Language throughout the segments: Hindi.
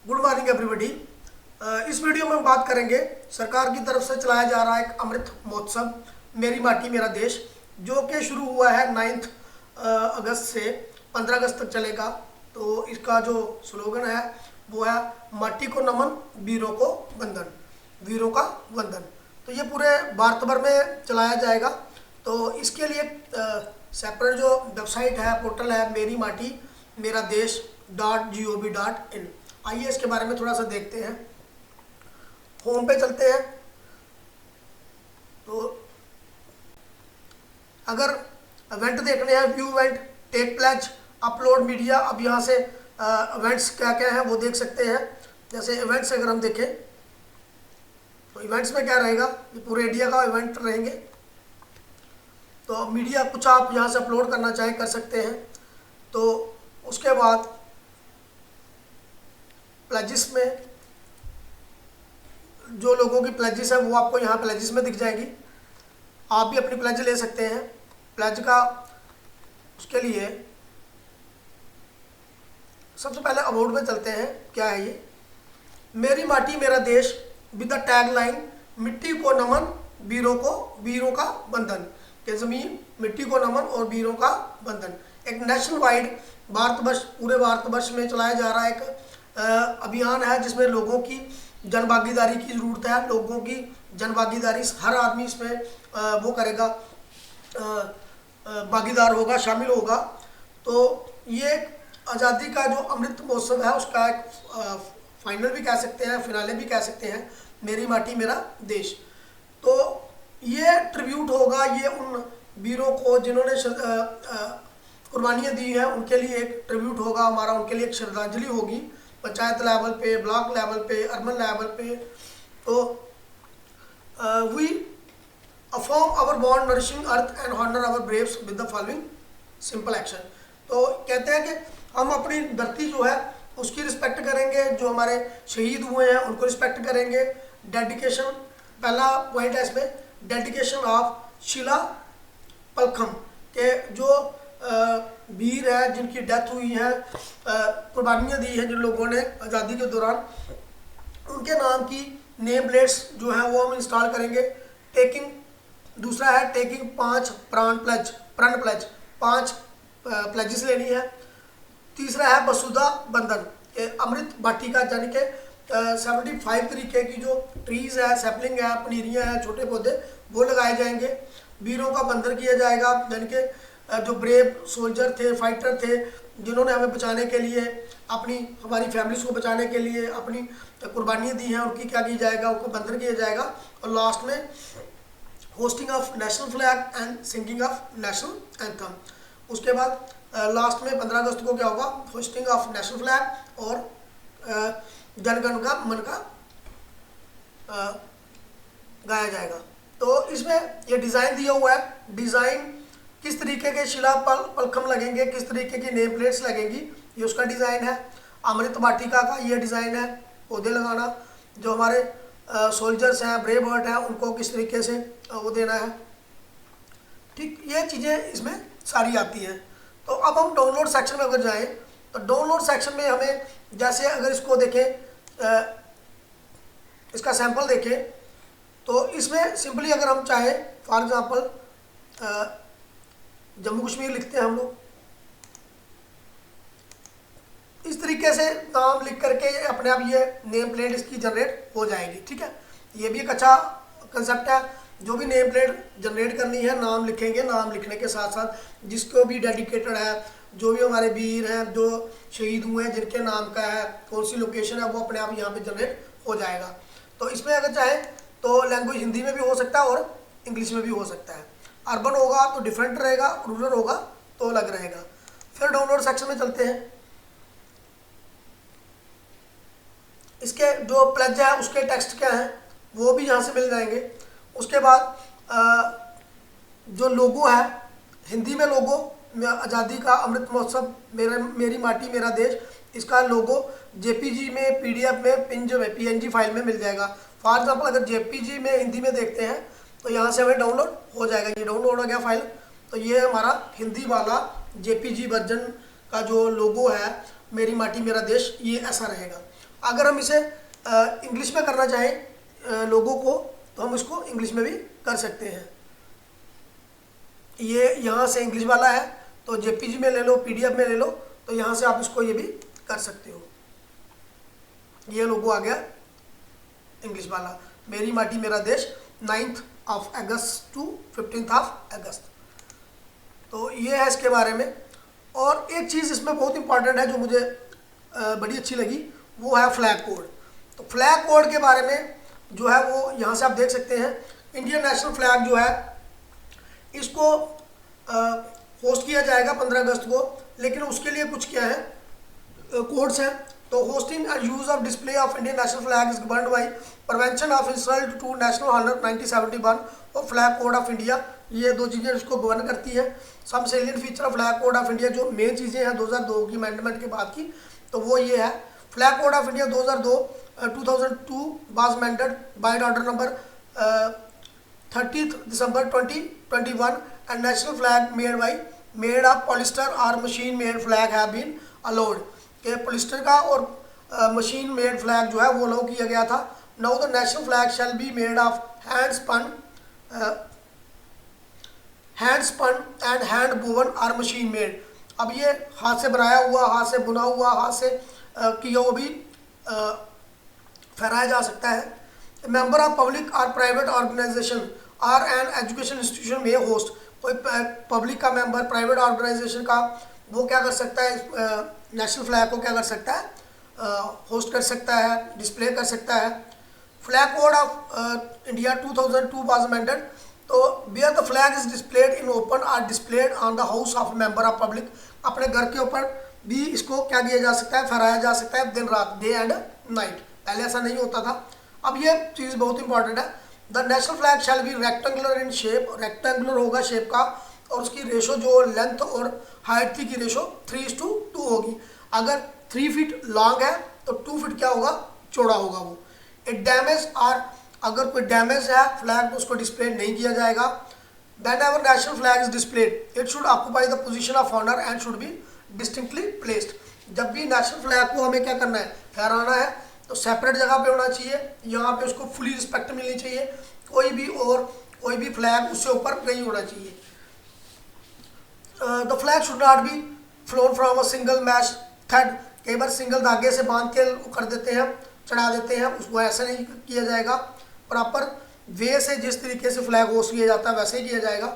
Good morning everybody. इस वीडियो में हम बात करेंगे सरकार की तरफ से चलाया जा रहा है एक अमृत महोत्सव मेरी माटी मेरा देश, जो कि शुरू हुआ है 9 अगस्त से 15 अगस्त तक चलेगा। तो इसका जो स्लोगन है वो है माटी को नमन, वीरों को वंदन, वीरों का वंदन। तो ये पूरे भारत भर में चलाया जाएगा। तो इसके लिए सेपरेट जो वेबसाइट है, पोर्टल है मेरी माटी मेरा देश .gov.in। आइए इसके बारे में थोड़ा सा देखते हैं। होम पे चलते हैं। तो अगर इवेंट देखने हैं, view event, take pledge, upload media, अब यहाँ से इवेंट्स क्या क्या हैं वो देख सकते हैं। जैसे इवेंट्स अगर हम देखें तो इवेंट्स में क्या रहेगा, ये पूरे इंडिया का इवेंट रहेंगे। तो मीडिया कुछ आप यहाँ से अपलोड करना चाहें कर सकते हैं। तो उसके बाद प्लेजिस में जो लोगों की प्लेजिस है वो आपको यहाँ प्लेजिस में दिख जाएगी। आप भी अपनी प्लेज ले सकते हैं। प्लेज का उसके लिए सबसे पहले अबाउट में चलते हैं। क्या है ये, मेरी माटी मेरा देश विद द टैग लाइन मिट्टी को नमन, वीरों का बंधन। के जमीन मिट्टी को नमन और वीरों का बंधन एक नेशनल वाइड भारतवर्ष, पूरे भारतवर्ष में चलाया जा रहा है एक अभियान है, जिसमें लोगों की जन भागीदारी की ज़रूरत है। लोगों की जन भागीदारी, हर आदमी इसमें वो करेगा, भागीदार होगा, शामिल होगा। तो ये आज़ादी का जो अमृत महोत्सव है उसका एक फाइनल भी कह सकते हैं, फिनाले भी कह सकते हैं, मेरी माटी मेरा देश। तो ये ट्रिब्यूट होगा, ये उन वीरों को जिन्होंने कुर्बानियाँ दी हैं उनके लिए एक ट्रिब्यूट होगा हमारा, उनके लिए एक श्रद्धांजलि होगी। पंचायत लेवल पे, ब्लॉक लेवल पे, अर्बन लेवल पे। तो we affirm our bond nourishing earth and honour our braves with the following simple action. तो कहते हैं कि हम अपनी धरती जो है उसकी रिस्पेक्ट करेंगे, जो हमारे शहीद हुए हैं उनको रिस्पेक्ट करेंगे। डेडिकेशन पहला पॉइंट है इसमें, डेडिकेशन ऑफ शिला पलखम के जो वीर है जिनकी डेथ हुई है, कुर्बानियाँ दी हैं जिन लोगों ने आज़ादी के दौरान, उनके नाम की नेम प्लेट्स जो हैं वो हम इंस्टॉल करेंगे। टेकिंग दूसरा है टेकिंग 5 प्रण प्लेज 5 प्लेजेस लेनी है। तीसरा है वसुधा बंधन, अमृत वाटिका, यानी कि 75 तरीके की जो ट्रीज़ है, सैपलिंग है, पनीरियाँ हैं, छोटे पौधे वो लगाए जाएंगे। वीरों का बंधन किया जाएगा, यानी कि जो ब्रेव सोल्जर थे, फाइटर थे, जिन्होंने हमें बचाने के लिए, हमारी फैमिलीज को बचाने के लिए अपनी कुर्बानियाँ दी हैं, उनकी क्या किया जाएगा, उनको बंधन किया जाएगा। और लास्ट में hosting of national flag and singing of national anthem. उसके बाद लास्ट में 15 अगस्त को क्या होगा, होस्टिंग ऑफ नेशनल फ्लैग और जनगण का मन का गाया जाएगा। तो इसमें ये डिज़ाइन दिया हुआ है, डिज़ाइन किस तरीके के शिला पलखम लगेंगे, किस तरीके की नेम प्लेट्स लगेंगी, ये उसका डिज़ाइन है। अमृत वाटिका का ये डिज़ाइन है, पौधे लगाना, जो हमारे सोल्जर्स हैं, ब्रेव हार्ट हैं, उनको किस तरीके से वो देना है। ठीक, ये चीज़ें इसमें सारी आती हैं। तो अब हम डाउनलोड सेक्शन में अगर जाएँ तो डाउनलोड सेक्शन में हमें, जैसे अगर इसको देखें, इसका सैंपल देखें, तो इसमें सिंपली अगर हम चाहें, फॉर एग्ज़ाम्पल जम्मू कश्मीर लिखते हैं हम लोग, इस तरीके से नाम लिख करके अपने आप ये नेम प्लेट इसकी जनरेट हो जाएगी। ठीक है, ये भी एक अच्छा कंसेप्ट है। जो भी नेम प्लेट जनरेट करनी है, नाम लिखेंगे, नाम लिखने के साथ साथ जिसको भी डेडिकेटेड है, जो भी हमारे वीर हैं, जो शहीद हुए हैं, जिनके नाम का है, कौन सी लोकेशन है, वो अपने आप यहाँ पे जनरेट हो जाएगा। तो इसमें अगर चाहे तो लैंग्वेज हिंदी में भी हो सकता है और इंग्लिश में भी हो सकता है। अर्बन होगा तो डिफरेंट रहेगा, रूरल होगा तो अलग रहेगा। फिर डाउनलोड सेक्शन में चलते हैं। इसके जो प्लेज है उसके टेक्स्ट क्या हैं वो भी यहाँ से मिल जाएंगे। उसके बाद जो लोगो है, हिंदी में लोगो, आज़ादी का अमृत महोत्सव मेरी माटी मेरा देश, इसका लोगो जेपीजी में, पीडीएफ में, पिंज में, पीएनजी फाइल में मिल जाएगा। फॉर एग्जाम्पल अगर जेपीजी में हिंदी में देखते हैं तो यहाँ से हमें डाउनलोड हो जाएगा। ये डाउनलोड हो गया फाइल। तो ये हमारा हिंदी वाला जेपीजी वर्जन का जो लोगो है मेरी माटी मेरा देश, ये ऐसा रहेगा। अगर हम इसे इंग्लिश में करना चाहें लोगों को, तो हम इसको इंग्लिश में भी कर सकते हैं। ये यहाँ से इंग्लिश वाला है, तो जेपीजी में ले लो, पीडीएफ में ले लो, तो यहाँ से आप इसको ये भी कर सकते हो। ये लोगो आ गया इंग्लिश वाला, मेरी माटी मेरा देश, 9 अगस्त टू 15 अगस्त। तो ये है इसके बारे में। और एक चीज़ इसमें बहुत इंपॉर्टेंट है जो मुझे बड़ी अच्छी लगी, वो है फ्लैग कोड। तो फ्लैग कोड के बारे में जो है वो यहाँ से आप देख सकते हैं। इंडियन नेशनल फ्लैग जो है इसको होस्ट किया जाएगा 15 अगस्त को, लेकिन उसके लिए कुछ क्या है कोड्स हैं। तो hoisting and use of display of Indian national flag is governed by prevention of insult to national honour 1971 और फ्लैग कोड ऑफ इंडिया। ये दो चीज़ें इसको गवर्न करती हैं। Some salient feature of flag code of India, जो मेन चीज़ें हैं 2002 की अमेंडमेंट के बाद की, तो वो ये है। Flag code of India 2002 was amended by order number 30 December 2021 and national flag made of polyester और machine made flag have been allowed. के पॉलिस्टर का और मशीन मेड फ्लैग जो है वो अलाउ किया गया था। Now the national flag shall be made of hand spun and hand woven और मशीन मेड। अब ये हाथ से बनाया हुआ, हाथ से बुना हुआ, हाथ से किया हुआ भी फहराया जा सकता है। मेंबर ऑफ पब्लिक और प्राइवेट ऑर्गेनाइजेशन और एन एजुकेशन इंस्टीट्यूशन में होस्ट, कोई पब्लिक का मेंबर, प्राइवेट ऑर्गेनाइजेशन का, वो क्या कर सकता है, नेशनल फ्लैग को क्या कर सकता है, होस्ट कर सकता है, डिस्प्ले कर सकता है। Flag code of India 2002 was amended. तो where the flag is displayed in open और displayed on the house of member of public, अपने घर के ऊपर भी इसको क्या किया जा सकता है, फहराया जा सकता है दिन रात, डे एंड नाइट। पहले ऐसा नहीं होता था। अब ये चीज़ बहुत इंपॉर्टेंट है। The national flag shall B rectangular in shape, rectangular होगा शेप का, और उसकी रेशो जो लेंथ और हाइट थी की रेशो 3:2 होगी। अगर 3 फीट लॉन्ग है तो 2 फीट क्या होगा, चौड़ा होगा वो। इट डैमेज और अगर कोई डैमेज है फ्लैग तो उसको डिस्प्ले नहीं किया जाएगा। Whenever national flag is displayed, it should occupy the position of honor and should be distinctly placed. जब भी नेशनल फ्लैग को हमें क्या करना है, फहराना है, तो सेपरेट जगह पे होना चाहिए। यहाँ पे उसको फुली रिस्पेक्ट मिलनी चाहिए। कोई भी फ्लैग उससे ऊपर नहीं होना चाहिए। The flag should not be flown from a single masthead. कई बार सिंगल धागे से बांध के कर देते हैं, चढ़ा देते हैं, उसको ऐसा नहीं किया जाएगा। प्रॉपर वे से जिस तरीके से फ्लैग होस्ट किया जाता है वैसे ही किया जाएगा।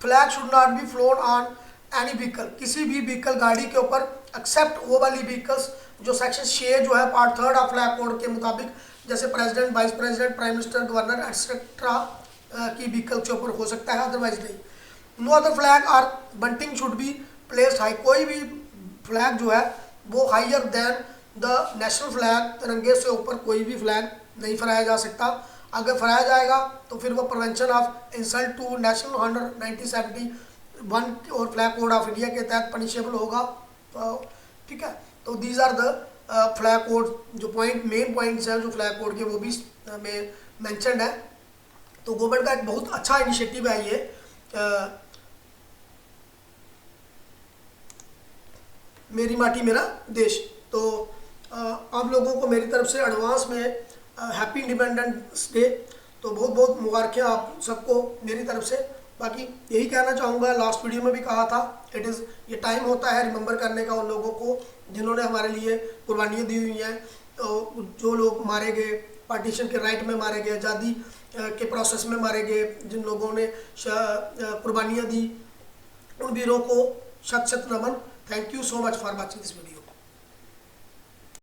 Flag should not be phloem on any vehicle, किसी भी व्हीकल गाड़ी के ऊपर, एक्सेप्ट वो वाली व्हीकल्स जो सेक्शन 6 जो है पार्ट 3 ऑफ फ्लैग कोड के मुताबिक, जैसे president, vice president, prime minister, governor etcetera की व्हीकल के ऊपर हो सकता है, अदरवाइज नहीं। No other flag or bunting should be placed high, कोई भी फ्लैग जो है वो higher than the national flag, तिरंगे से ऊपर कोई भी फ्लैग नहीं फहराया जा सकता। अगर फहराया जाएगा तो फिर वो prevention of insult to national honour 1971 और फ्लैग कोड ऑफ इंडिया के तहत पनिशेबल होगा। ठीक है, तो these are the flag code जो मेन पॉइंट्स हैं जो फ्लैग कोड के, वो भी में मैंशनड है। तो गवर्नमेंट का एक बहुत अच्छा इनिशिएटिव है ये। मेरी माटी मेरा देश। तो आप लोगों को मेरी तरफ से एडवांस में हैप्पी इंडिपेंडेंस डे। तो बहुत बहुत मुबारकियाँ आप सबको मेरी तरफ से। बाकी यही कहना चाहूँगा, लास्ट वीडियो में भी कहा था, ये टाइम होता है रिमेंबर करने का उन लोगों को जिन्होंने हमारे लिए कुर्बानियाँ दी हुई हैं। तो जो लोग मारे गए, पार्टीशन के राइट में मारे गए, आज़ादी के प्रोसेस में मारे गए, जिन लोगों ने कुर्बानियाँ दी, उन वीरों को शत शत नमन। Thank you so much for watching this video.